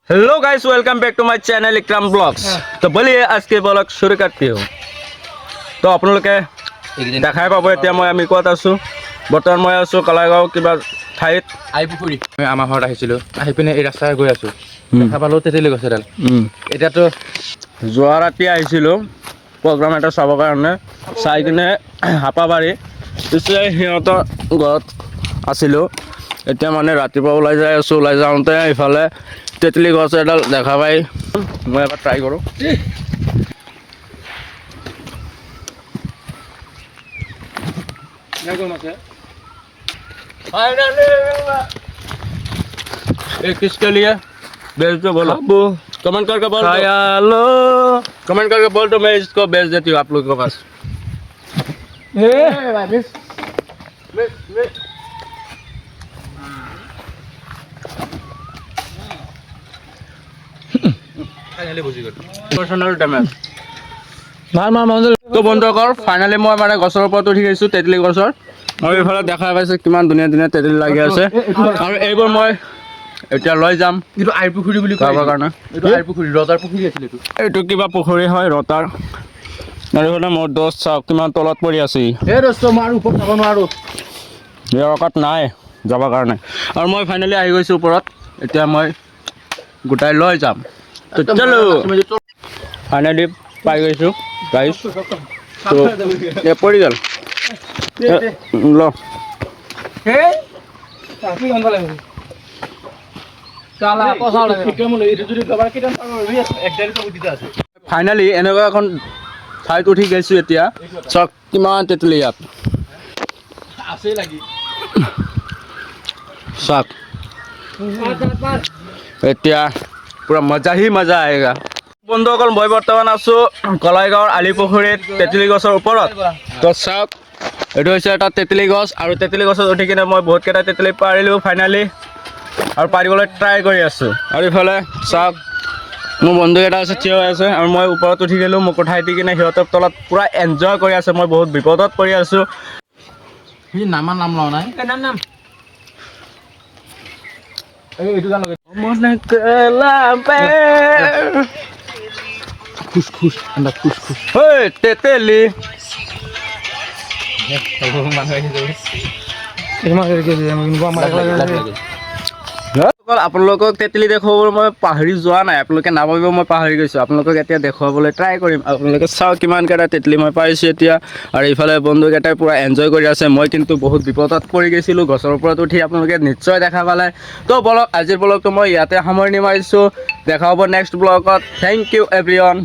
Hello guys, welcome back to my channel Ikram blogs. तो बोलिए आज के ब्लॉग शुरू करती हूँ। तो আপোনালোকে দেখাই পাব এতিয়া মই আমি ক'ত আছোঁ। বৰ্তমান মই আছোঁ কলাগাঁও কিবা ঠাইত আইপুখুৰী। মই আমাৰ ঘৰত আহিছিলোঁ, আহি পিনে এই ৰাস্তাৰে গৈ আছোঁ, দেখা পালোঁ তেতেলী গছ এডাল। এতিয়াতো যোৱা ৰাতি আহিছিলোঁ প্ৰগ্ৰাম এটা চাবৰ কাৰণে, চাই কিনে হাপাবাৰী পিছে সিহঁতৰ ঘৰত আছিলোঁ। এতিয়া মানে ৰাতিপুৱা ওলাই যাই আছোঁ, ওলাই যাওঁতে ইফালে তেতেলী গছ এডাল দেখা পাই মই এবাৰ ট্ৰাই কৰোঁ। किसके लिए बेच दो, बोलो कमेंट करके बोल दो। कमेंट करके बोल दो, मैं इसको बेच देती हूँ आप लोगों के पास। पर्सनल डैमेज তো বন্ধুসকল ফাইনেলি মই মানে গছৰ ওপৰত উঠি গৈছোঁ, তেতেলী গছৰ। মই এইফালে দেখা পাইছোঁ কিমান ধুনীয়া ধুনীয়া তেতেলী লাগি আছে, আৰু এইবোৰ মই এতিয়া লৈ যাম। এইটো আইপুখুৰী বুলি কয় কাৰণে এইটো আইপুখুৰী, ৰজাৰ পুখুৰী আছিল এইটো। এইটো কিবা পুখুৰী হয় ৰতাৰ। আৰু এইফালে মোৰ দোষ চাওক কিমান তলত পৰি আছে। এই দোস্ত মই আৰু ওপৰত যাব নোৱাৰোঁ, ইয়াৰ অকাত নাই যাবৰ কাৰণে। আৰু মই ফাইনেলি আহি গৈছোঁ ওপৰত, এতিয়া মই গোটাই লৈ যাম। তো চলো ফাইনেলি পাই গৈছোঁ গাইছ। তো এ পৰি গ'ল ল। ফাইনেলি এনেকুৱা এখন ঠাইত উঠি গৈছোঁ এতিয়া। চাওক কিমান তেতেলী ইয়াত চাওক। এতিয়া পুৰা মজা আহেগা। বন্ধুসকল মই বৰ্তমান আছোঁ কলাইগাঁৱৰ আলিপুখুৰীত তেতেলী গছৰ ওপৰত। তো চাওক এইটো হৈছে এটা তেতেলী গছ, আৰু তেতেলী গছত উঠি কিনে মই বহুতকেইটা তেতেলী পাৰিলোঁ ফাইনেলি, আৰু পাৰিবলৈ ট্ৰাই কৰি আছোঁ। আৰু ইফালে চাওক মোৰ বন্ধুকেইটা আছে থিয় হৈ আছে, আৰু মই ওপৰত উঠি গ'লোঁ। মোক উঠাই দি কিনে সিহঁতৰ তলত পূৰা এনজয় কৰি আছে। মই বহুত বিপদত পৰি আছোঁ। নাম লোৱা নাই, নাম এইটো গান লগাই খুশ খুশ তেতেলী আপোনালোকক তেতেলী দেখুৱাবলৈ মই পাহৰি যোৱা নাই, আপোনালোকে নাভাবিব মই পাহৰি গৈছোঁ। আপোনালোকক এতিয়া দেখুৱাবলৈ ট্ৰাই কৰিম। আপোনালোকে চাওক কিমানকেইটা তেতেলী মই পাইছোঁ এতিয়া, আৰু ইফালে বন্ধুকেইটাই পূৰা এনজয় কৰি আছে। মই কিন্তু বহুত বিপদত পৰি গৈছিলোঁ গছৰ ওপৰত উঠি, আপোনালোকে নিশ্চয় দেখা পালে। তো বলক আজিৰ ব্লগটো মই ইয়াতে সামৰণি মাৰিছোঁ। দেখা হ'ব নেক্সট ব্লগত। Thank you everyone.